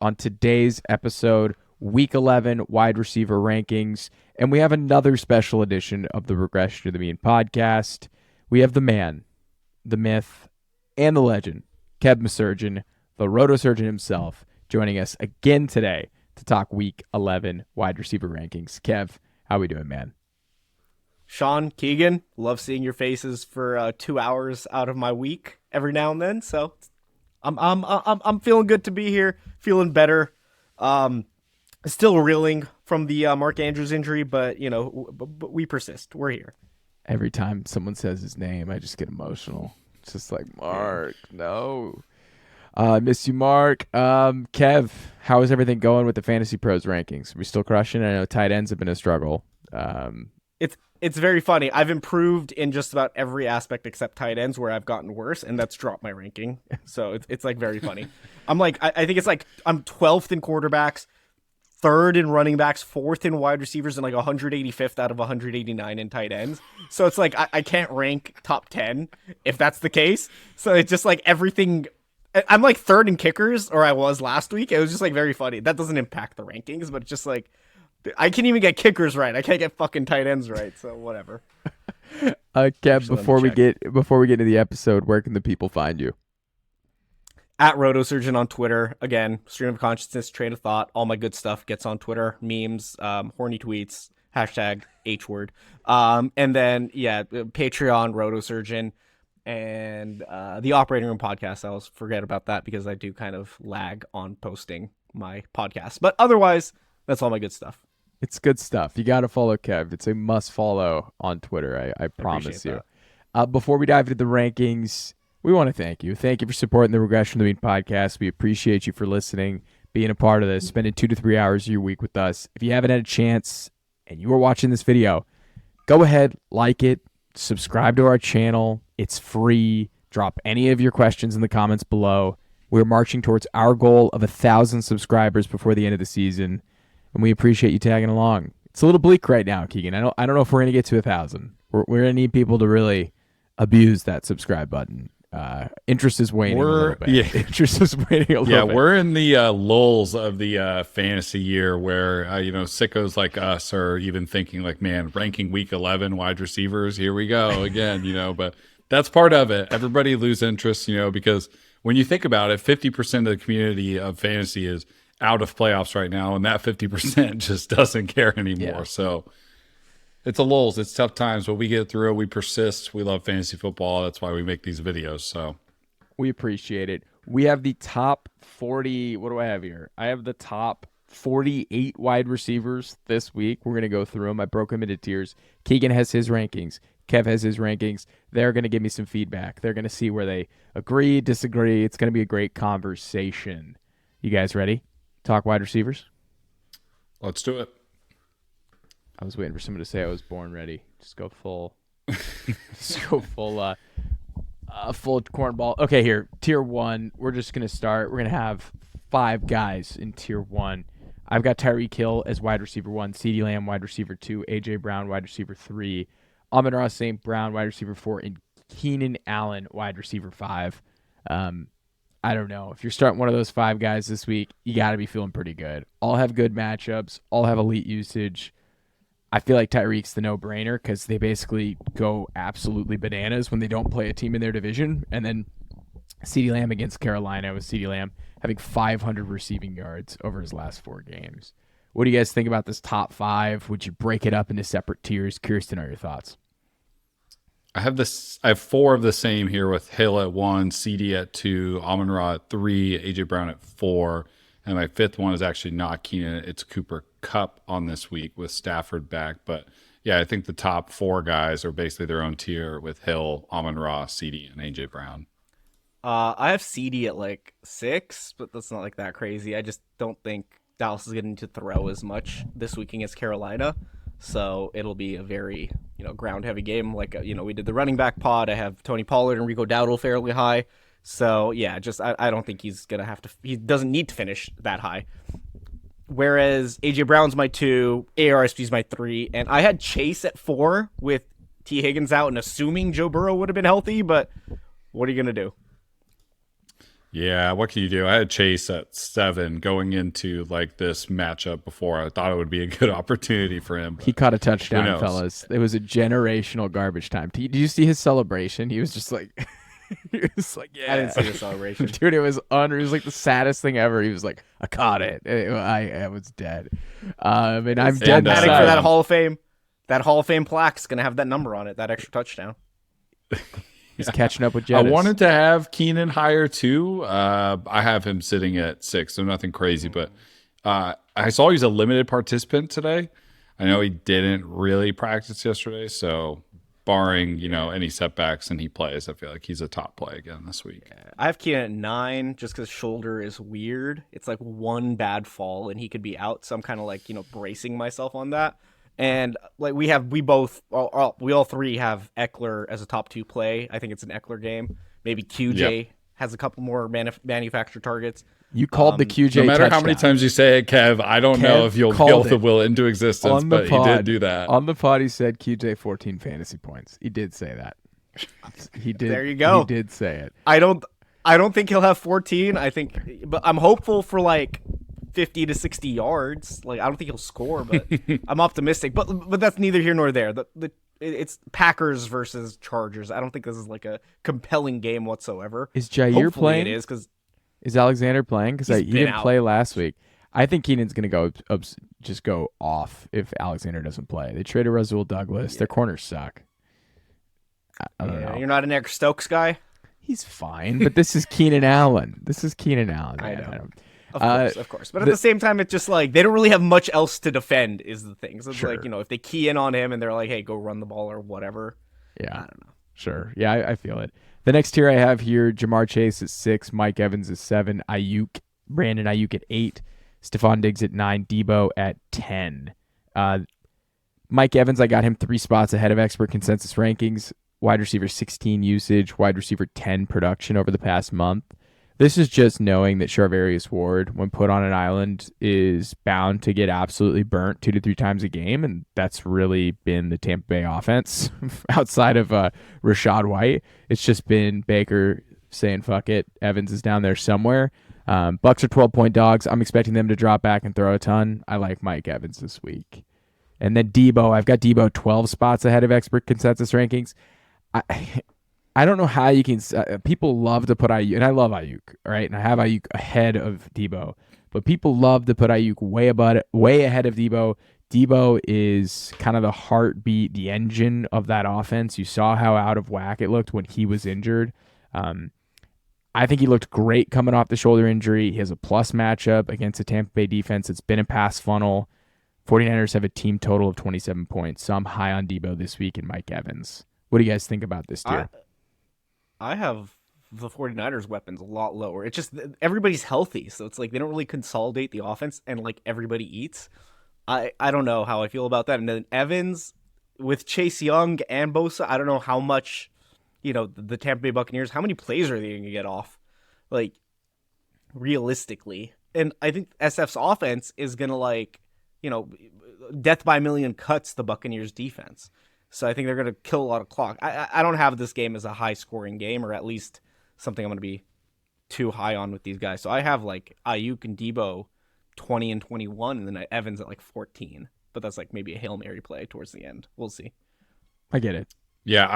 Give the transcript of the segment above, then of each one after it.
on today's episode, Week 11 wide receiver rankings. And we have another special edition of the Regression to the Mean podcast. We have the man, the myth, and the legend, Kev Mahserejian, the rotosurgeon himself, joining us again today to talk Week 11 wide receiver rankings. Kev, how we doing, man? Shaun, Keegan, love seeing your faces for 2 hours out of my week every now and then. So I'm feeling good to be here, feeling better. Still reeling from the Mark Andrews injury, but but we persist. We're here. Every time someone says his name, I just get emotional. It's just like, Mark, no. I miss you, Mark. Kev, how is everything going with the Fantasy Pros rankings? Are we still crushing? I know tight ends have been a struggle. It's very funny. I've improved in just about every aspect except tight ends, where I've gotten worse, and that's dropped my ranking. So it's like very funny. I'm like, I think it's like I'm 12th in quarterbacks, 3rd in running backs, 4th in wide receivers, and like 185th out of 189 in tight ends. So it's like I can't rank top 10 if that's the case. So it's just like everything. I'm like 3rd in kickers, or I was last week. It was just like very funny. That doesn't impact the rankings, but it's just like I can't even get kickers right. I can't get fucking tight ends right. So whatever. Kev, before we get into the episode, where can the people find you? At rotosurgeon on Twitter. Again, stream of consciousness, train of thought, all my good stuff gets on Twitter. Memes, horny tweets, hashtag H-word. And then, Patreon, rotosurgeon, and the Operating Room podcast. I always forget about that because I do kind of lag on posting my podcast. But otherwise, that's all my good stuff. It's good stuff. You got to follow Kev. It's a must follow on Twitter. I promise you. Before we dive into the rankings, we want to thank you. Thank you for supporting the Regression to the Mean podcast. We appreciate you for listening, being a part of this, spending 2 to 3 hours of your week with us. If you haven't had a chance and you are watching this video, go ahead, like it, subscribe to our channel. It's free. Drop any of your questions in the comments below. We're marching towards our goal of 1,000 subscribers before the end of the season, and we appreciate you tagging along. It's a little bleak right now, Keegan. I don't know if we're going to get to 1,000. We're going to need people to really abuse that subscribe button. Interest is waning a little bit. Yeah. Interest is waning a little bit. Yeah, we're in the lulls of the fantasy year where, sickos like us are even thinking like, man, ranking week 11 wide receivers, here we go again, but that's part of it. Everybody lose interest, because when you think about it, 50% of the community of fantasy is out of playoffs right now, and that 50% just doesn't care anymore. Yeah. So it's a lulls. It's tough times, but we get through it. We persist. We love fantasy football. That's why we make these videos. So we appreciate it. We have the top 40. What do I have here? I have the top 48 wide receivers this week. We're going to go through them. I broke them into tiers. Keegan has his rankings. Kev has his rankings. They're going to give me some feedback. They're going to see where they agree, disagree. It's going to be a great conversation. You guys ready? Talk wide receivers? Let's do it. I was waiting for someone to say I was born ready. Just go full. Just go full. Full cornball. Okay, here, tier 1. We're just gonna start. We're gonna have 5 guys in tier 1. I've got Tyreek Hill as wide receiver 1, CeeDee Lamb wide receiver 2, AJ Brown wide receiver 3, Amon-Ra St. Brown wide receiver 4, and Keenan Allen wide receiver 5. I don't know. If you're starting one of those 5 guys this week, you got to be feeling pretty good. All have good matchups. All have elite usage. I feel like Tyreek's the no-brainer because they basically go absolutely bananas when they don't play a team in their division. And then CeeDee Lamb against Carolina, with CeeDee Lamb having 500 receiving yards over his last 4 games. What do you guys think about this top 5? Would you break it up into separate tiers? Curious to know your thoughts. I have 4 of the same here with Hill at 1, CD at 2, Amon-Ra at 3, AJ Brown at 4, and my 5th one is actually not Keenan. It's Cooper Kupp on this week with Stafford back. But yeah, I think the top 4 guys are basically their own tier with Hill, Amon-Ra, CD, and AJ Brown. I have CD at like 6, but that's not like that crazy. I just don't think Dallas is getting to throw as much this week against Carolina. So it'll be a very, ground heavy game. Like, we did the running back pod. I have Tony Pollard and Rico Dowdle fairly high. So yeah, I don't think he's going to have to, he doesn't need to finish that high. Whereas AJ Brown's my 2, ARSP's my 3, and I had Chase at 4 with T. Higgins out and assuming Joe Burrow would have been healthy, but what are you going to do? Yeah, what can you do? I had Chase at 7 going into like this matchup before. I thought it would be a good opportunity for him. He caught a touchdown, knows? fellas. It was a generational garbage time. Did you see his celebration? He was just like, he was like, yeah. I didn't see the celebration. Dude, it was like the saddest thing ever. He was like, I caught it. I was dead. And I'm dead. Adding for that Hall of Fame. That Hall of Fame plaque's gonna have that number on it. That extra touchdown. He's catching up with Jettis. I wanted to have Keenan higher too. I have him sitting at 6, so nothing crazy. But I saw he's a limited participant today. I know he didn't really practice yesterday, so barring any setbacks and he plays, I feel like he's a top play again this week. I have Keenan at 9 just because shoulder is weird. It's like one bad fall and he could be out. So I'm kind of like bracing myself on that. And like we all three have Eckler as a top 2 play. I think it's an Eckler game. Maybe QJ has a couple more manufactured targets. You called the QJ no matter touchdown. How many times you say it, Kev, I don't know if you'll be able to will it into existence, but he did do that. On the pod, he said QJ 14 fantasy points. He did say that. He did. There you go. He did say it. I don't think he'll have 14. But I'm hopeful for like 50 to 60 yards. Like I don't think he'll score, but I'm optimistic. But that's neither here nor there. It's Packers versus Chargers. I don't think this is like a compelling game whatsoever. Is Jair Hopefully playing? It is because. Is Alexander playing? Because he didn't play last week. I think Keenan's going to just go off if Alexander doesn't play. They traded Rasul Douglas. Their corners suck. I don't know. You're not an Eric Stokes guy? He's fine, but this is Keenan Allen. I know. Of course. But at the same time, it's just like they don't really have much else to defend is the thing. So it's like, if they key in on him and they're like, hey, go run the ball or whatever. Yeah. I don't know. Sure. Yeah, I feel it. The next tier I have here, Jamar Chase at 6, Mike Evans at 7, Brandon Aiyuk at 8, Stefon Diggs at 9, Deebo at 10. Mike Evans, I got him 3 spots ahead of expert consensus rankings. Wide receiver 16 usage, wide receiver 10 production over the past month. This is just knowing that Charvarius Ward, when put on an island, is bound to get absolutely burnt 2 to 3 times a game, and that's really been the Tampa Bay offense outside of Rachaad White. It's just been Baker saying, fuck it, Evans is down there somewhere. Bucks are 12-point dogs. I'm expecting them to drop back and throw a ton. I like Mike Evans this week. And then Deebo, I've got Deebo 12 spots ahead of expert consensus rankings. I don't know how you can. People love to put Aiyuk, and I love Aiyuk, right? And I have Aiyuk ahead of Deebo, but people love to put Aiyuk way ahead of Deebo. Deebo is kind of the heartbeat, the engine of that offense. You saw how out of whack it looked when he was injured. I think he looked great coming off the shoulder injury. He has a plus matchup against a Tampa Bay defense. It's been a pass funnel. 49ers have a team total of 27 points, so I'm high on Deebo this week and Mike Evans. What do you guys think about this tier? I have the 49ers weapons a lot lower. It's just everybody's healthy, so it's like they don't really consolidate the offense and like everybody eats. I don't know how I feel about that. And then Evans with Chase Young and Bosa, I don't know how much, the Tampa Bay Buccaneers, how many plays are they going to get off? Like realistically. And I think SF's offense is going to death by a million cuts the Buccaneers defense. So I think they're going to kill a lot of clock. I don't have this game as a high-scoring game, or at least something I'm going to be too high on with these guys. So I have like Aiyuk and Deebo 20 and 21, and then Evans at like 14. But that's like maybe a Hail Mary play towards the end. We'll see. I get it. Yeah,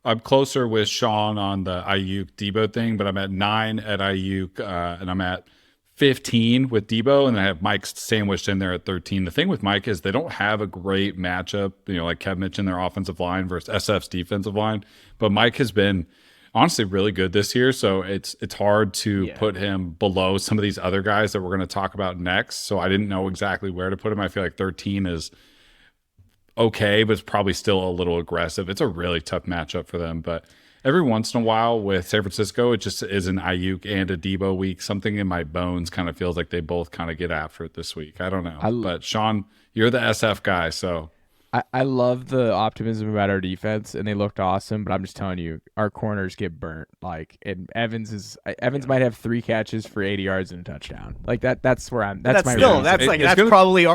I'm closer with Shaun on the Aiyuk Deebo thing, but I'm at 9 at Aiyuk, and I'm at 15 with Deebo, and I have Mike sandwiched in there at 13. The thing with Mike is they don't have a great matchup, like Kev mentioned, their offensive line versus SF's defensive line. But Mike has been honestly really good this year, so it's hard to put him below some of these other guys that we're going to talk about next. So I didn't know exactly where to put him. I feel like 13 is okay, but it's probably still a little aggressive. It's a really tough matchup for them, but every once in a while with San Francisco, it just is an Aiyuk and a Deebo week. Something in my bones kind of feels like they both kind of get after it this week. I don't know. But Shaun, you're the SF guy, so I love the optimism about our defense, and they looked awesome. But I'm just telling you, our corners get burnt. Like, and Evans might have 3 catches for 80 yards and a touchdown. Like that. That's where I'm. That's my. Still, reason.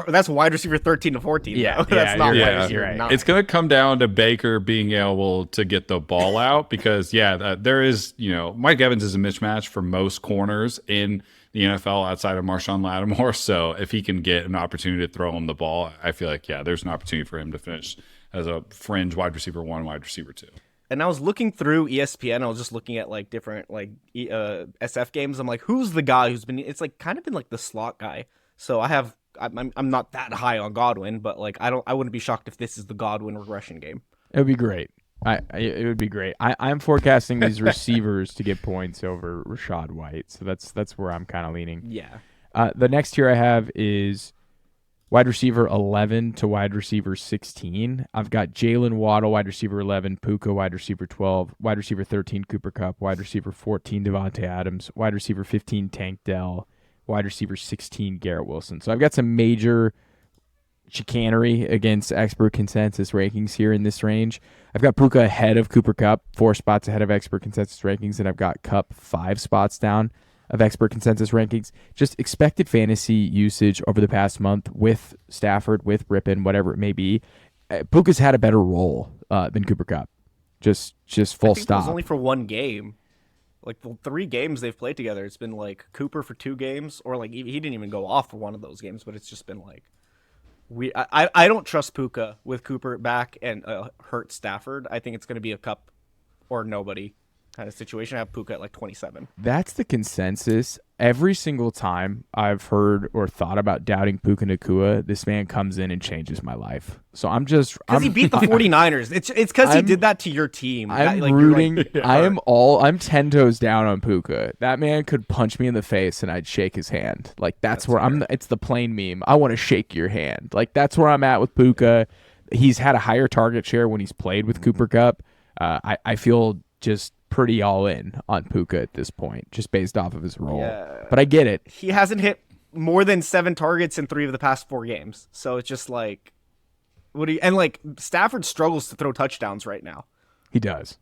that's wide receiver 13 to 14. Yeah, though. That's not wide receiver right. 9. It's going to come down to Baker being able to get the ball out because there is Mike Evans is a mismatch for most corners in the NFL outside of Marshawn Lattimore. So if he can get an opportunity to throw him the ball, I feel like, there's an opportunity for him to finish as a fringe wide receiver 1, wide receiver 2. And I was looking through ESPN. I was just looking at like different SF games. I'm like, who's the guy who's been? It's like kind of been like the slot guy. So I'm not that high on Godwin, but like I wouldn't be shocked if this is the Godwin regression game. It would be great. It would be great. I'm forecasting these receivers to get points over Rachaad White, so that's where I'm kind of leaning. Yeah. The next tier I have is wide receiver 11 to wide receiver 16. I've got Jaylen Waddle, wide receiver 11, Puka, wide receiver 12, wide receiver 13, Cooper Kupp, wide receiver 14, Davante Adams, wide receiver 15, Tank Dell, wide receiver 16, Garrett Wilson. So I've got some major chicanery against expert consensus rankings here in this range. I've got Puka ahead of Cooper Kupp, 4 spots ahead of expert consensus rankings, and I've got Kupp 5 spots down of expert consensus rankings. Just expected fantasy usage over the past month with Stafford, with Rippon, whatever it may be. Puka's had a better role than Cooper Kupp. Just full stop. It was only for 1 game. Like the 3 games they've played together, it's been like Cooper for 2 games, or like he didn't even go off for one of those games, but it's just been like I don't trust Puka with Cooper back and hurt Stafford. I think it's going to be a Kupp or nobody kind of situation. I have Puka at like 27. That's the consensus. Every single time I've heard or thought about doubting Puka Nacua, this man comes in and changes my life. So because he beat the 49ers. It's because he did that to your team. I'm rooting. I'm 10 toes down on Puka. That man could punch me in the face and I'd shake his hand. Like that's where fair. It's the plain meme. I want to shake your hand. Like that's where I'm at with Puka. He's had a higher target share when he's played with Cooper Kupp. I feel just pretty all in on Puka at this point, just based off of his role. Yeah. But I get it. He hasn't hit more than 7 targets in 3 of the past 4 games. So it's just like, Stafford struggles to throw touchdowns right now. He does.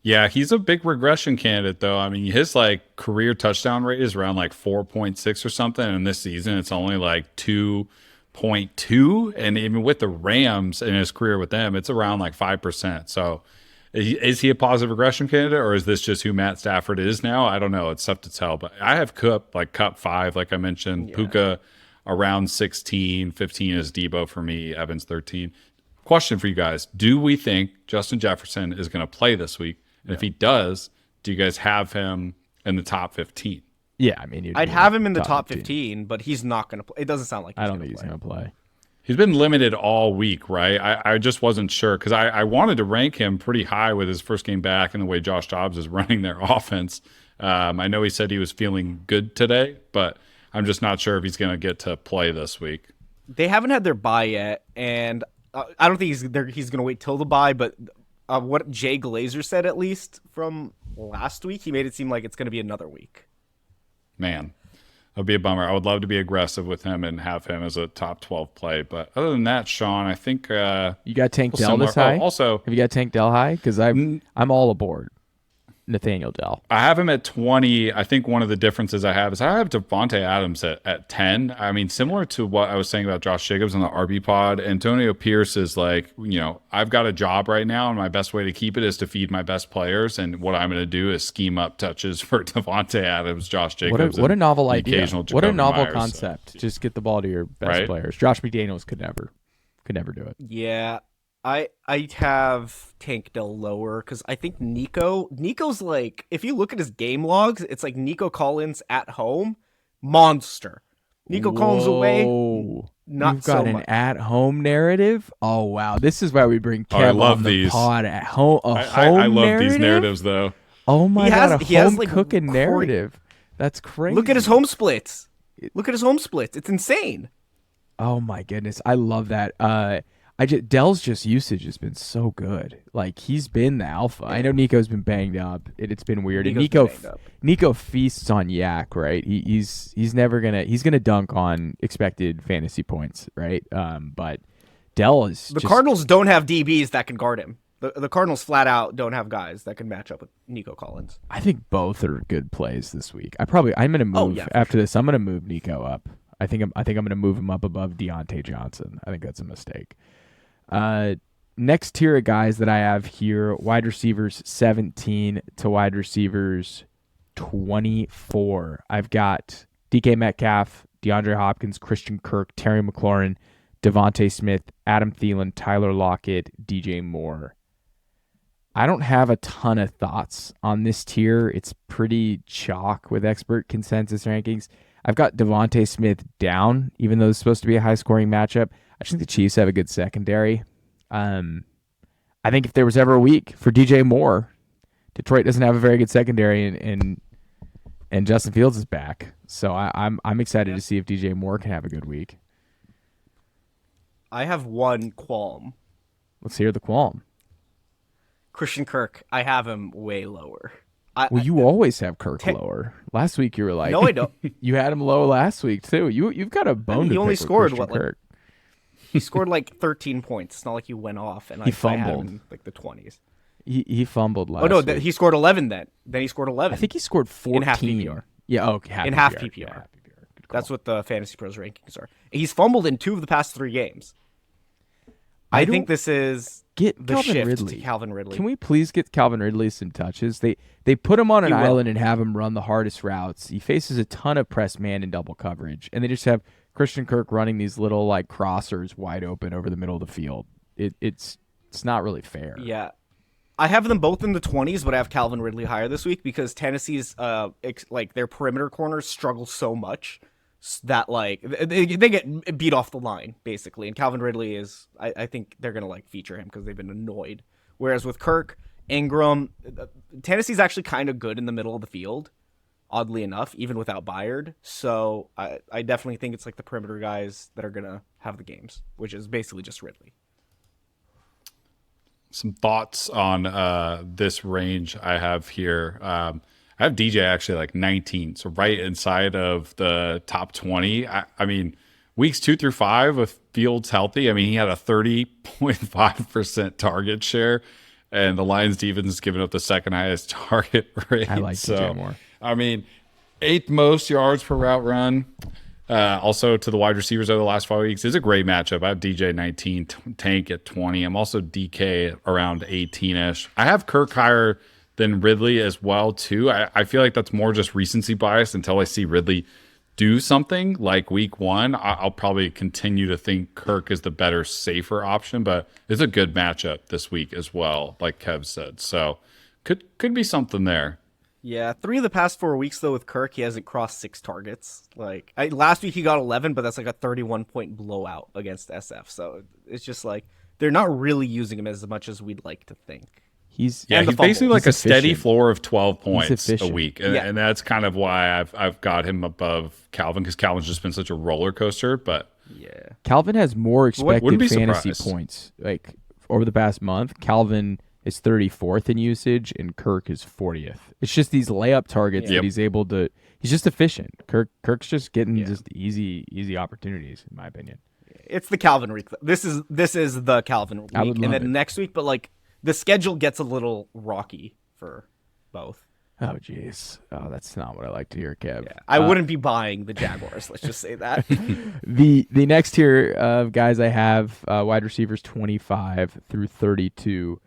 Yeah, he's a big regression candidate, though. I mean, his career touchdown rate is around 4.6 or something, and this season it's only 2.2, and even with the Rams in his career with them, it's around 5%. So. Is he a positive regression candidate, or is this just who Matt Stafford is now? I don't know. It's tough to tell. But I have Kupp 5, like I mentioned. Yeah. Puka around 16. 15 is Deebo for me. Evans 13. Question for you guys. Do we think Justin Jefferson is going to play this week? And if he does, do you guys have him in the top 15? Yeah, I mean, I'd have him in the top 15, but he's not going to play. It doesn't sound like I don't think he's going to play. He's been limited all week, right? I just wasn't sure because I wanted to rank him pretty high with his first game back and the way Josh Dobbs is running their offense. I know he said he was feeling good today, but I'm just not sure if he's going to get to play this week. They haven't had their bye yet, and I don't think he's going to wait till the bye, but what Jay Glazer said, at least from last week, he made it seem like it's going to be another week. Man. That'd be a bummer. I would love to be aggressive with him and have him as a top 12 play. But other than that, Shaun, I think you got Tank Dell this high. Also, have you got Tank Dell high? Because I'm all aboard Nathaniel Dell. I have him at 20. I think one of the differences I have is I have Davante Adams at 10. I mean, similar to what I was saying about Josh Jacobs on the RB pod, Antonio Pierce is I've got a job right now, and my best way to keep it is to feed my best players. And what I'm going to do is scheme up touches for Davante Adams, Josh Jacobs. What a novel idea. What a novel Meyers, concept. So. Just get the ball to your best players. Josh McDaniels could never do it. Yeah. I have Tank Dell lower because I think Nico's if you look at his game logs, it's like Nico Collins at home, monster. Nico Collins away, not You've got so an much. At-home narrative? Oh, wow. This is why we bring Kev on the pod at home. I love these narratives, though. Oh, my God. He has cooking narrative. That's crazy. Look at his home splits. It's insane. Oh, my goodness. I love that. Dell's usage has been so good. He's been the alpha. I know Nico's been banged up. It's been weird. And Nico feasts on yak, right? He's gonna dunk on expected fantasy points, right? But Dell is The Cardinals don't have DBs that can guard him. The Cardinals flat out don't have guys that can match up with Nico Collins. I think both are good plays this week. I'm going to move after this. I'm going to move Nico up. I think I'm going to move him up above Diontae Johnson. I think that's a mistake. Next tier of guys that I have here, wide receivers 17 to wide receivers 24. I've got DK Metcalf, DeAndre Hopkins, Christian Kirk, Terry McLaurin, DeVonta Smith, Adam Thielen, Tyler Lockett, DJ Moore. I don't have a ton of thoughts on this tier. It's pretty chalk with expert consensus rankings. I've got DeVonta Smith down, even though it's supposed to be a high-scoring matchup. I think the Chiefs have a good secondary. I think if there was ever a week for DJ Moore, Detroit doesn't have a very good secondary, and Justin Fields is back. So I'm excited to see if DJ Moore can have a good week. I have one qualm. Let's hear the qualm. Christian Kirk, I have him way lower. You always have Kirk lower. Last week you were like, no, I don't. You had him low last week too. You've got a bone. He to only pick with scored Christian Kirk. He scored like 13 points. It's not like he went off and he I fumbled had him in like the 20s. He fumbled last. Oh no, week. he scored 11 then. Then he scored 11. I think he scored 14 in half PPR. Yeah, in half PPR. Yeah, half PPR. That's what the Fantasy Pros rankings are. He's fumbled in 2 of the past 3 games. I think this is the Calvin shift Ridley. to Calvin Ridley. Can we please get Calvin Ridley some touches? They put him on an island and have him run the hardest routes. He faces a ton of press man and double coverage, and they just have Christian Kirk running these little like crossers wide open over the middle of the field. It's not really fair. Yeah. I have them both in the 20s, but I have Calvin Ridley higher this week because Tennessee's like their perimeter corners struggle so much that like they get beat off the line basically, and Calvin Ridley is I think they're gonna like feature him because they've been annoyed. Whereas with Kirk, Ingram, Tennessee's actually kind of good in the middle of the field, oddly enough, even without Byard. So I definitely think it's like the perimeter guys that are gonna have the games, which is basically just Ridley. Some thoughts on this range I have here. I have DJ actually like 19, so right inside of the top 20. I mean, weeks 2 through 5 with Fields healthy. I mean, he had a 30.5% target share, and the Lions defense has given up the second highest target rate. I like DJ Moore. I mean, 8th most yards per route run. Also to the wide receivers over the last 5 weeks is a great matchup. I have DJ 19, Tank at 20. I'm also DK around 18-ish. I have Kirk higher than Ridley as well too. I feel like that's more just recency bias until I see Ridley do something like week 1. I'll probably continue to think Kirk is the better, safer option, but it's a good matchup this week as well, like Kev said. So could be something there. Yeah, 3 of the past 4 weeks though with Kirk, he hasn't crossed 6 targets. Like last week he got 11, but that's like a 31-point blowout against SF. So it's just like they're not really using him as much as we'd like to think. He's basically like a steady floor of 12 points a week, and that's kind of why I've got him above Calvin, because Calvin's just been such a roller coaster. But yeah, Calvin has more expected fantasy points like over the past month. Calvin is 34th in usage, and Kirk is 40th. It's just these layup targets that he's able to. He's just efficient. Kirk's just getting just easy opportunities, in my opinion. It's the Calvin week. This is the Calvin week, and then next week, but like. The schedule gets a little rocky for both. Oh, jeez. Oh, that's not what I like to hear, Kev. Yeah, I wouldn't be buying the Jaguars. Let's just say that. The next tier of guys I have, wide receivers 25 through 32.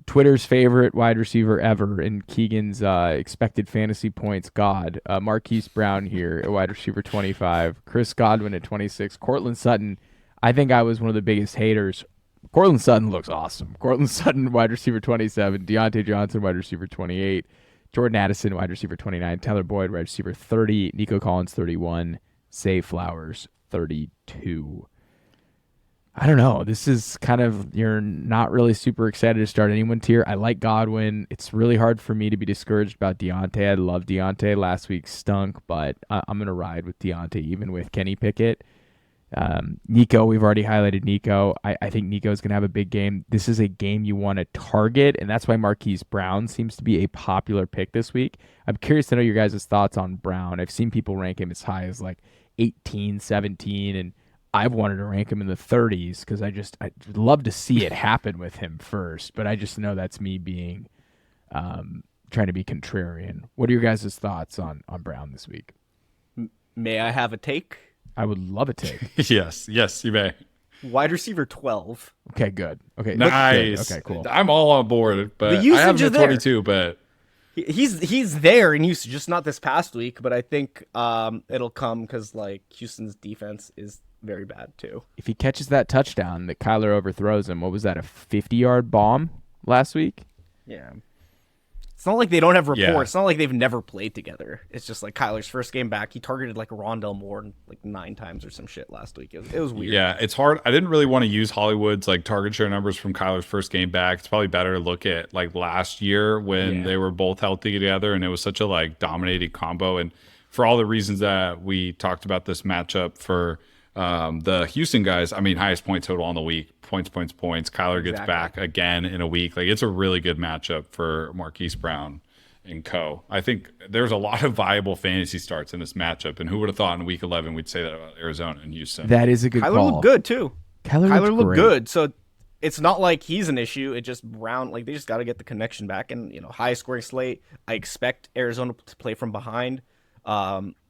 Twitter's favorite wide receiver ever and Keegan's expected fantasy points god. Marquise Brown here at wide receiver 25. Chris Godwin at 26. Courtland Sutton. I think I was one of the biggest haters. Courtland Sutton looks awesome. Courtland Sutton, wide receiver 27. Diontae Johnson, wide receiver 28. Jordan Addison, wide receiver 29. Tyler Boyd, wide receiver 30. Nico Collins, 31. Zay Flowers, 32. I don't know. This is kind of, you're not really super excited to start anyone tier. I like Godwin. It's really hard for me to be discouraged about Diontae. I love Diontae. Last week stunk, but I'm going to ride with Diontae even with Kenny Pickett. Nico, we've already highlighted Nico. I think Nico's going to have a big game. This is a game you want to target, and that's why Marquise Brown seems to be a popular pick this week. I'm curious to know your guys' thoughts on Brown. I've seen people rank him as high as like 18, 17, and I've wanted to rank him in the 30s because I'd love to see it happen with him first, but I just know that's me being trying to be contrarian. What are your guys' thoughts on Brown this week? May I have a take? I would love a take. Yes, you may. Wide receiver 12. Okay, good. Okay, Nice. Okay, cool. I'm all on board, but The I usage have him is at 22, but He's there in usage, just not this past week, but I think it'll come because like Houston's defense is very bad too. If he catches that touchdown that Kyler overthrows him, what was that, a 50-yard bomb last week? Yeah. It's not like they don't have rapport. Yeah. It's not like they've never played together. It's just like Kyler's first game back. He targeted like Rondell Moore like 9 times or some shit last week. It was weird. yeah, it's hard. I didn't really want to use Hollywood's like target share numbers from Kyler's first game back. It's probably better to look at like last year when they were both healthy together and it was such a like dominating combo. And for all the reasons that we talked about this matchup for the Houston guys, I mean, highest point total on the week, points. Kyler gets back again in a week. Like, it's a really good matchup for Marquise Brown and co. I think there's a lot of viable fantasy starts in this matchup. And who would have thought in week 11 we'd say that about Arizona and Houston? That is a good Kyler call. looked good too. Kyler looked great. good. So it's not like he's an issue. It just Brown, like they just got to get the connection back. And, high scoring slate. I expect Arizona to play from behind.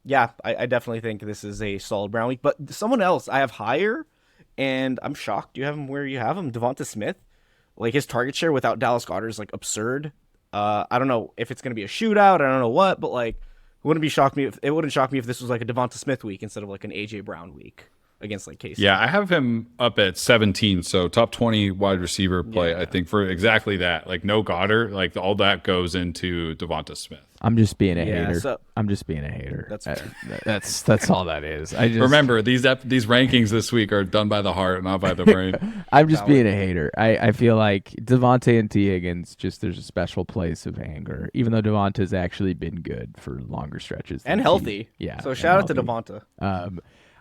Yeah, I definitely think this is a solid Brown week. But someone else I have higher, and I'm shocked you have him where you have him, DeVonta Smith. Like, his target share without Dallas Goedert is, like, absurd. I don't know if it's going to be a shootout. I don't know what, but, like, it wouldn't shock me if this was, like, a DeVonta Smith week instead of, like, an A.J. Brown week against, like, KC. Yeah, I have him up at 17, so top 20 wide receiver play, I think, for exactly that. Like, no Goddard, like, all that goes into DeVonta Smith. I'm just being a hater. So, I'm just being a hater. That's fair. That's all that is. I just Remember, these rankings this week are done by the heart, not by the brain. I'm just being a hater. I feel like Davante and T. Higgins, just there's a special place of anger, even though Davante's actually been good for longer stretches. And healthy. Yeah. So shout out to Davante.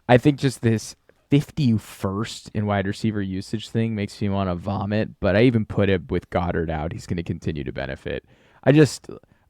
I think just this 51st in wide receiver usage thing makes me want to vomit, but I even put it with Goddard out. He's going to continue to benefit.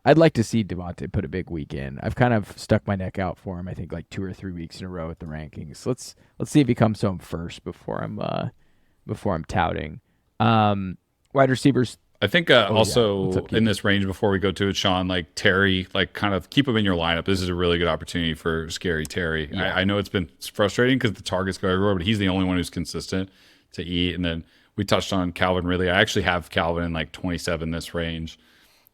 I'd like to see Davante put a big week in. I've kind of stuck my neck out for him, I think, like 2 or 3 weeks in a row with the rankings. Let's see if he comes home first before I'm touting. Wide receivers. I think also in this range before we go to it, Sean, like Terry, like kind of keep him in your lineup. This is a really good opportunity for scary Terry. Yeah. I know it's been frustrating because the targets go everywhere, but he's the only one who's consistent to eat. And then we touched on Calvin Ridley. I actually have Calvin in like 27 this range.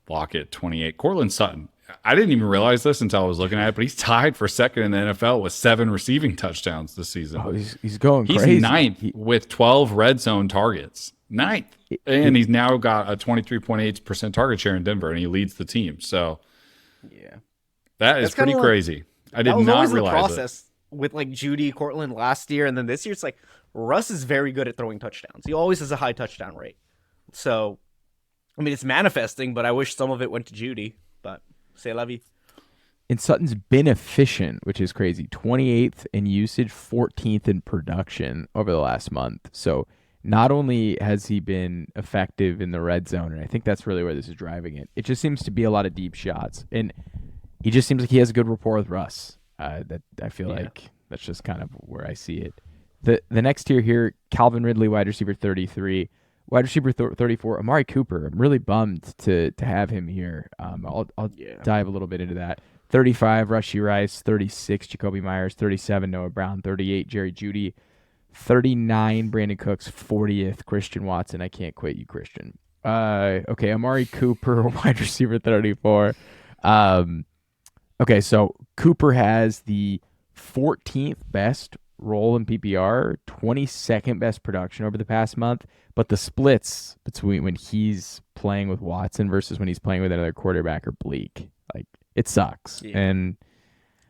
Lockett 28. Courtland Sutton. I didn't even realize this until I was looking at it, but he's tied for second in the NFL with 7 receiving touchdowns this season. Oh, he's going crazy. He's ninth with 12 red zone targets. Ninth. And he's now got a 23.8% target share in Denver, and he leads the team. So, yeah, that's pretty crazy. I did not realize the process with like Judy Courtland last year, and then this year it's like Russ is very good at throwing touchdowns. He always has a high touchdown rate. So, I mean, it's manifesting, but I wish some of it went to Judy. But c'est la vie. And Sutton's been efficient, which is crazy. 28th in usage, 14th in production over the last month. So not only has he been effective in the red zone, and I think that's really where this is driving it, it just seems to be a lot of deep shots. And he just seems like he has a good rapport with Russ. That I feel like that's just kind of where I see it. The next tier here, Calvin Ridley, wide receiver 33. Wide receiver 34, Amari Cooper. I'm really bummed to have him here. I'll dive a little bit into that. 35, Rashee Rice. 36, Jakobi Meyers. 37, Noah Brown. 38, Jerry Jeudy. 39, Brandin Cooks. 40th, Christian Watson. I can't quit you, Christian. Okay, Amari Cooper, wide receiver 34. Okay, so Cooper has the 14th best role in PPR, 22nd best production over the past month, but the splits between when he's playing with Watson versus when he's playing with another quarterback are bleak. Like, it sucks. Yeah. And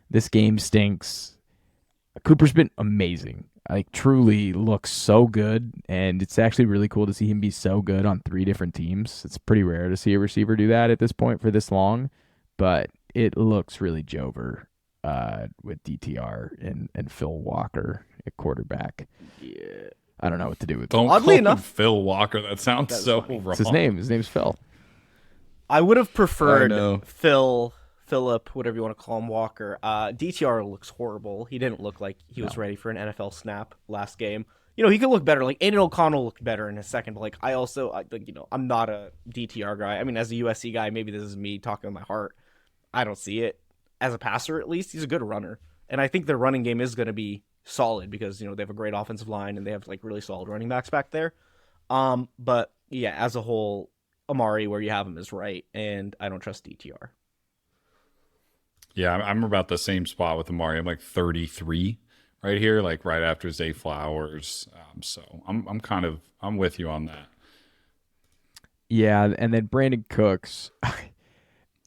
this game stinks. Cooper's been amazing. Like, truly looks so good, and it's actually really cool to see him be so good on 3 different teams. It's pretty rare to see a receiver do that at this point for this long, but it looks really Jover. With DTR and Phil Walker at quarterback. Yeah. I don't know what to do with Don't Oddly call enough, him Phil Walker. That sounds so funny. wrong. It's his name. His name's Phil. I would have preferred Phil Phillip, whatever you want to call him, Walker. DTR looks horrible. He didn't look like he was ready for an NFL snap last game. He could look better. Like, Aiden O'Connell looked better in a second. But, like, I'm not a DTR guy. I mean, as a USC guy, maybe this is me talking with my heart. I don't see it. As a passer, at least, he's a good runner. And I think their running game is going to be solid because, they have a great offensive line and they have, like, really solid running backs back there. But, yeah, as a whole, Amari, where you have him, is right. And I don't trust DTR. Yeah, I'm about the same spot with Amari. I'm like 33 right here, like right after Zay Flowers. So I'm with you on that. Yeah, and then Brandin Cooks,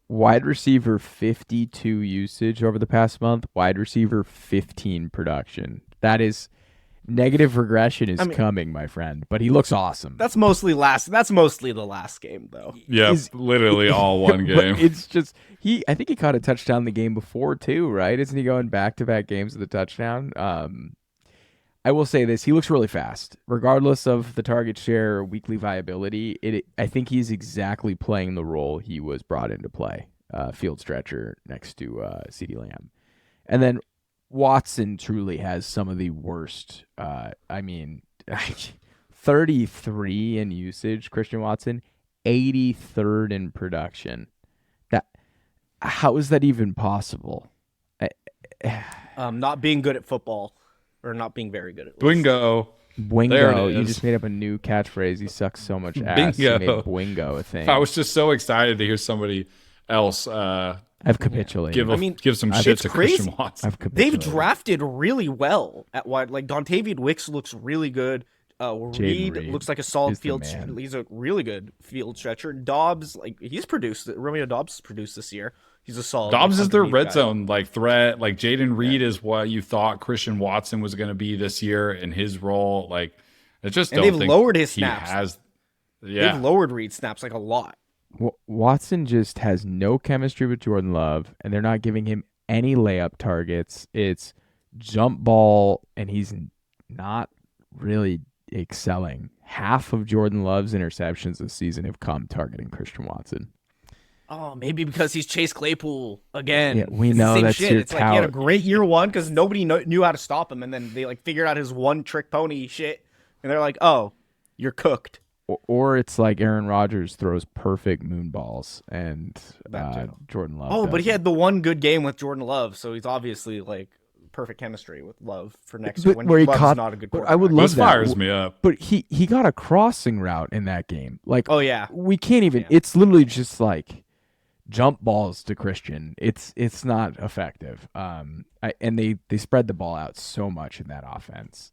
wide receiver 52 usage over the past month, wide receiver 15 production. That is negative regression is coming, my friend, but he looks awesome. That's mostly the last game, though. Yeah, literally all one game. It's just I think he caught a touchdown the game before too, right? Isn't he going back-to-back games with a touchdown? I will say this, he looks really fast. Regardless of the target share or weekly viability, I think he's exactly playing the role he was brought into play. Field stretcher next to CeeDee Lamb. And then Watson truly has some of the worst, 33 in usage, Christian Watson, 83rd in production. How is that even possible? Not being good at football, or not being very good at Boingo. Boingo. You just made up a new catchphrase. He sucks so much ass. You made Boingo a thing. I was just so excited to hear somebody else I've capitulated. Give some shit to crazy. Christian Watson. They've drafted really well at wide. Like, Dontavian Wicks looks really good. Reed looks like a solid field. He's a really good field stretcher. Dobbs, he's produced. Romeo Doubs has produced this year. He's a solid. Dobbs is their red zone threat. Like, Jayden Reed is what you thought Christian Watson was going to be this year in his role. Like, it just and don't they've think lowered his he snaps. has. Yeah, they've lowered Reed snaps a lot. Watson just has no chemistry with Jordan Love, and they're not giving him any layup targets. It's jump ball, and he's not really excelling. Half of Jordan Love's interceptions this season have come targeting Christian Watson. Oh, maybe because he's Chase Claypool again. Yeah, we know that's your It's like he had a great year one because nobody knew how to stop him, and then they figured out his one trick pony shit, and they're like, "Oh, you're cooked." Or it's like Aaron Rodgers throws perfect moon balls, and Jordan Love. Oh, but he had the one good game with Jordan Love, so he's obviously perfect chemistry with Love for next year. When where he Love's not a good quarterback. I would love that. Fires me up. But he got a crossing route in that game. Oh yeah, we can't even. Yeah. It's literally just jump balls to Christian. It's not effective. And they spread the ball out so much in that offense.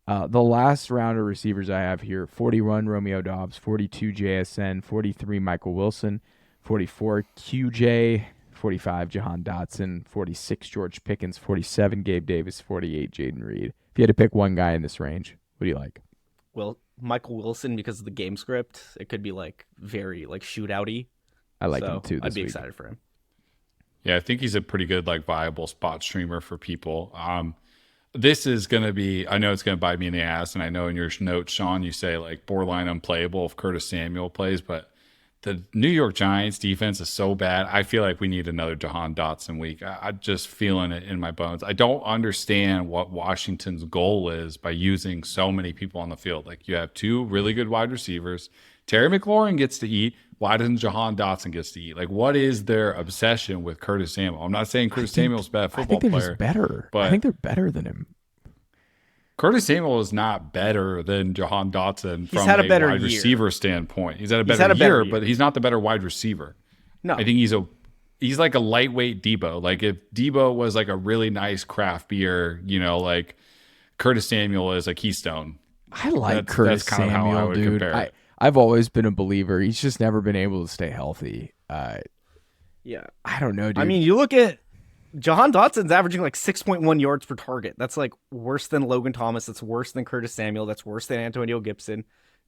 The last round of receivers I have here: 41 Romeo Doubs, 42 JSN, 43 Michael Wilson, 44 QJ, 45 Jahan Dotson, 46 George Pickens, 47 Gabe Davis, 48 Jayden Reed. If you had to pick one guy in this range, what do you like? Well, Michael Wilson, because of the game script, it could be very shootouty. I like him too. I'd be excited for him. Yeah, I think he's a pretty good viable spot streamer for people. This is going to be, I know it's going to bite me in the ass, and I know in your notes, Shaun, you say borderline unplayable if Curtis Samuel plays, but the New York Giants defense is so bad. I feel like we need another Jahan Dotson week. I'm just feeling it in my bones. I don't understand what Washington's goal is by using so many people on the field. You have two really good wide receivers. Terry McLaurin gets to eat. Why doesn't Jahan Dotson gets to eat? What is their obsession with Curtis Samuel? I'm not saying Curtis Samuel's a bad football player. I think they're just better. But I think they're better than him. Curtis Samuel is not better than Jahan Dotson from a better wide year. receiver standpoint. He's had a better year, but he's not the better wide receiver. No. I think he's like a lightweight Deebo. If Deebo was a really nice craft beer, Curtis Samuel is a Keystone. I like Curtis Samuel, how I would dude. I've always been a believer. He's just never been able to stay healthy. Yeah. I don't know, dude. I mean, you look at Jahan Dotson's averaging 6.1 yards per target. That's worse than Logan Thomas. That's worse than Curtis Samuel. That's worse than Antonio Gibson.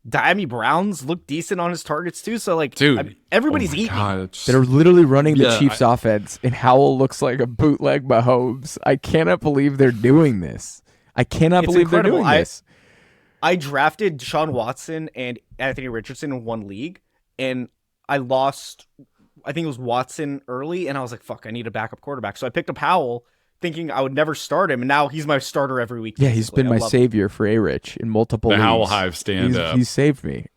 Diami Browns look decent on his targets too. So dude, everybody's eating. They're literally running the Chiefs offense, and Howell looks like a bootleg Mahomes. I cannot believe they're doing this. It's incredible. They're doing this. I drafted Deshaun Watson and Anthony Richardson in one league, and I lost I think it was Watson early, and I was like, fuck, I need a backup quarterback. So I picked up Howell, thinking I would never start him, and now he's my starter every week. Yeah, he's been my savior for A-Rich in multiple leagues. The Howell Hive stand up. He's saved me.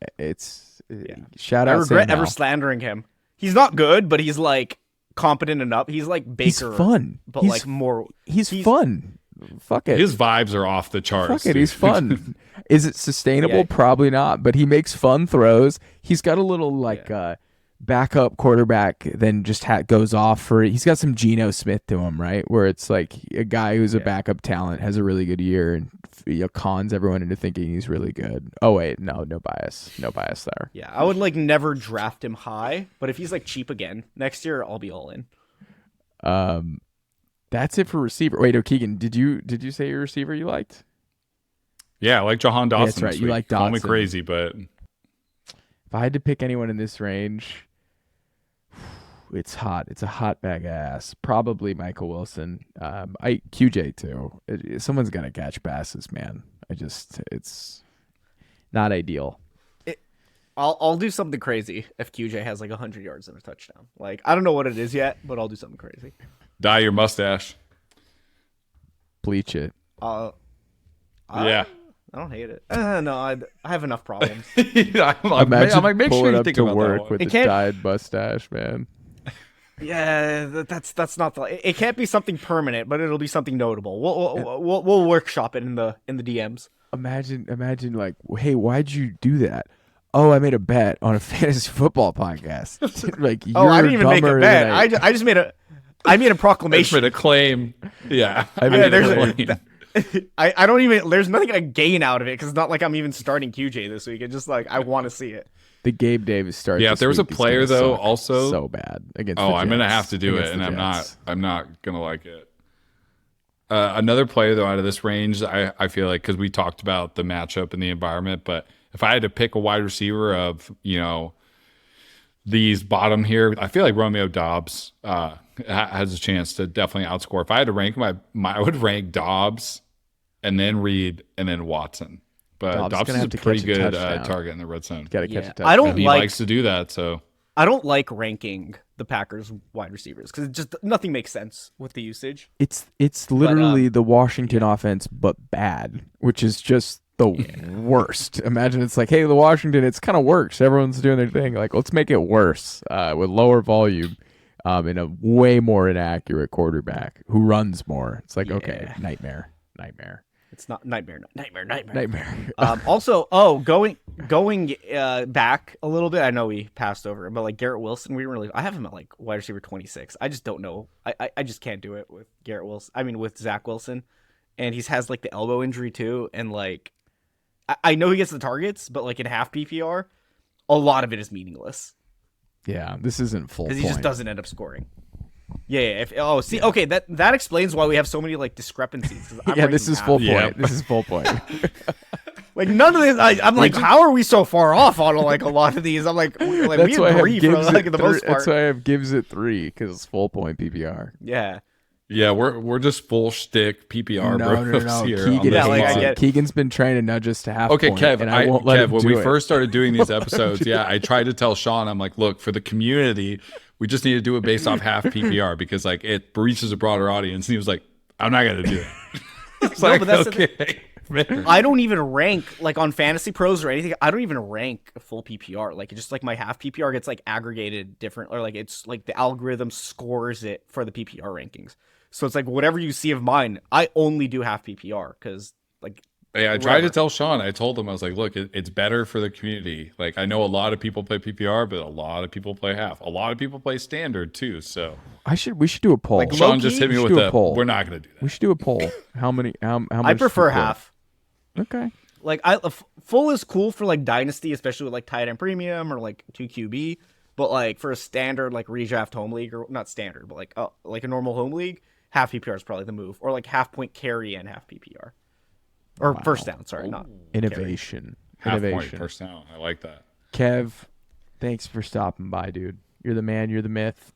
Shout out. I regret ever slandering him. He's not good, but he's like competent enough. He's like Baker. He's fun. But like more. He's fun. Fuck it. His vibes are off the charts. Fuck it. He's fun. Is it sustainable? Yeah. Probably not. But he makes fun throws. He's got a little backup quarterback, then just goes off for. He's got some Geno Smith to him, right? Where it's like a guy who's a backup talent has a really good year and cons everyone into thinking he's really good. Oh wait, no bias there. Yeah, I would like never draft him high, but if he's like cheap again next year, I'll be all in. That's it for receiver. Wait, Keegan, did you say your receiver you liked? Yeah, I like Jahan Dotson. Yeah, that's right. You like Dotson. Call me crazy, but if I had to pick anyone in this range, it's hot. It's a hot bag of ass. Probably Michael Wilson. QJ too. Someone's got to catch passes, man. It's not ideal. I'll do something crazy if QJ has like 100 yards and a touchdown. Like, I don't know what it is yet, but I'll do something crazy. Dye your mustache. Bleach it. Yeah. I don't hate it. No, I have enough problems. I'm like, make sure you think to about work that with the dyed mustache, man. Yeah, that's not the. It can't be something permanent, but it'll be something notable. We'll workshop it in the DMs. Imagine like, hey, why'd you do that? Oh, I made a bet on a fantasy football podcast. Like, I didn't even make a bet. I just made a proclamation. I made a claim. Yeah, I made a claim. I don't even. There's nothing I gain out of it because it's not like I'm even starting QJ this week. It's just like I want to see it. The Gabe Davis start. Yeah, if there was a player though, also so bad against. I'm gonna have to do it, and I'm not gonna like it. Another player though out of this range, I feel like because we talked about the matchup and the environment, but if I had to pick a wide receiver of these bottom here, I feel like Romeo Doubs has a chance to definitely outscore. If I had to rank him, I would rank Doubs and then Reed and then Watson. But Dobbs is a pretty good target in the red zone. Got to catch a touchdown. He likes to do that. So I don't like ranking the Packers wide receivers because just nothing makes sense with the usage. It's literally the Washington offense, but bad, which is just the worst. Imagine it's like, hey, the Washington, it's kind of works. Everyone's doing their thing. Like, let's make it worse with lower volume and a way more inaccurate quarterback who runs more. It's like, okay, nightmare. It's not nightmare. Also, going back a little bit. I know we passed over him, but like Garrett Wilson, I have him at like wide receiver 26. I just don't know. I just can't do it with Garrett Wilson. I mean, with Zach Wilson, and he has like the elbow injury too. And like, I know he gets the targets, but like in half PPR, a lot of it is meaningless. Yeah, this isn't full because he just doesn't end up scoring. Yeah. Okay, that explains why we have so many like discrepancies. This is full point. Yeah. This is full point. Like none of this. I'm like, how are we so far off on like a lot of these? I'm like we agree for like the most part. That's why I have Gibbs at 3 because it's full point PPR. Yeah. Yeah, we're just full shtick PPR bros here. Keegan's been trying to nudge us to half. Okay, point, Kev. and I won't let him when do we it. first started doing these episodes, I tried to tell Shaun, I'm like, look, for the community, we just need to do it based off half PPR because like it reaches a broader audience. And he was like, I'm not gonna do it. But that's okay. I don't even rank like on Fantasy Pros or anything. I don't even rank a full PPR. Like just like my half PPR gets like aggregated different, or like it's like the algorithm scores it for the PPR rankings. So it's like whatever you see of mine, I only do half PPR because like. Yeah, I tried to tell Shaun. I told him, I was like, look, it's better for the community. Like I know a lot of people play PPR, but a lot of people play half. A lot of people play standard too. So we should do a poll. Like Shaun just hit me with a poll. We're not going to do that. We should do a poll. How much? I prefer half. Okay. Like full is cool for like dynasty, especially with like tight end premium or like 2QB. But like for a standard like redraft home league, or not standard, but like a normal home league, half PPR is probably the move, or like half point carry and half PPR, or first down. Sorry, not innovation. Half point first down. I like that. Kev, thanks for stopping by, dude. You're the man. You're the myth.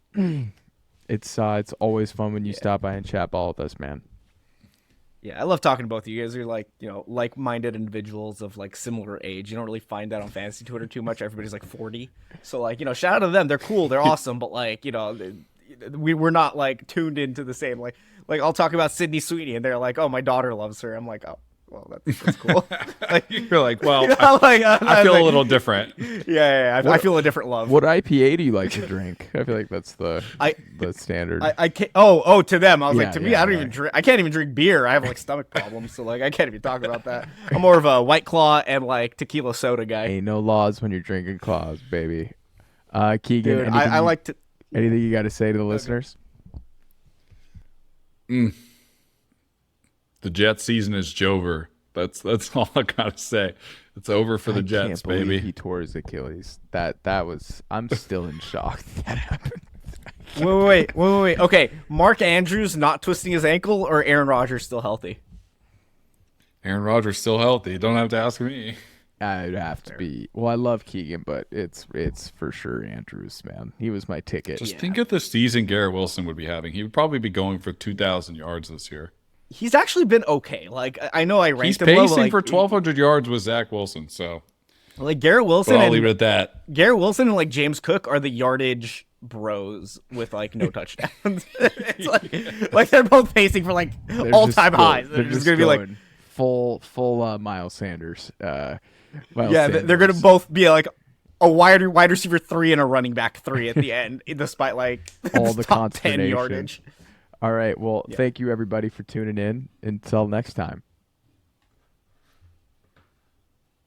It's always fun when you stop by and chat ball with us, man. Yeah, I love talking to both of you guys. You're like, like-minded individuals of like similar age. You don't really find that on fantasy Twitter too much. Everybody's like 40. So like, shout out to them. They're cool. They're awesome. But like, we're not like tuned into the same, like I'll talk about Sydney Sweeney and they're like, oh, my daughter loves her. I'm like, oh, well, that's cool. Like, You're like, well, I feel like, a little different. Yeah. I feel a different love. What IPA do you like to drink? I feel like that's the standard. I can't. Oh, to them, I was like, to me, yeah, I don't even drink. I can't even drink beer. I have like stomach problems, so like I can't even talk about that. I'm more of a White Claw and like tequila soda guy. Ain't no laws when you're drinking claws, baby. Keegan, Dude, I like to. Anything you got to say to the listeners? The Jets season is over. That's all I gotta say. It's over for the Jets, can't believe baby. He tore his Achilles. That was. I'm still in shock that happened. Wait. Okay, Mark Andrews not twisting his ankle, or Aaron Rodgers still healthy? Aaron Rodgers still healthy. You don't have to ask me. I'd have to be. Well, I love Keegan, but it's for sure Andrews, man. He was my ticket. Just think of the season Garrett Wilson would be having. He would probably be going for 2,000 yards this year. He's actually been okay. Like I know I ranked He's him low, pacing but, like, for 1,200 yards with Zach Wilson. So, like Garrett Wilson, but I'll and leave it at that. Garrett Wilson and like James Cook are the yardage bros with like no touchdowns. It's like they're both pacing for like all-time highs. They're just gonna be like full Miles Sanders. They're gonna both be like a wide receiver 3 and a running back 3 at the end, despite like all the top 10 consternation. yardage. All right. Well, thank you everybody for tuning in. Until next time.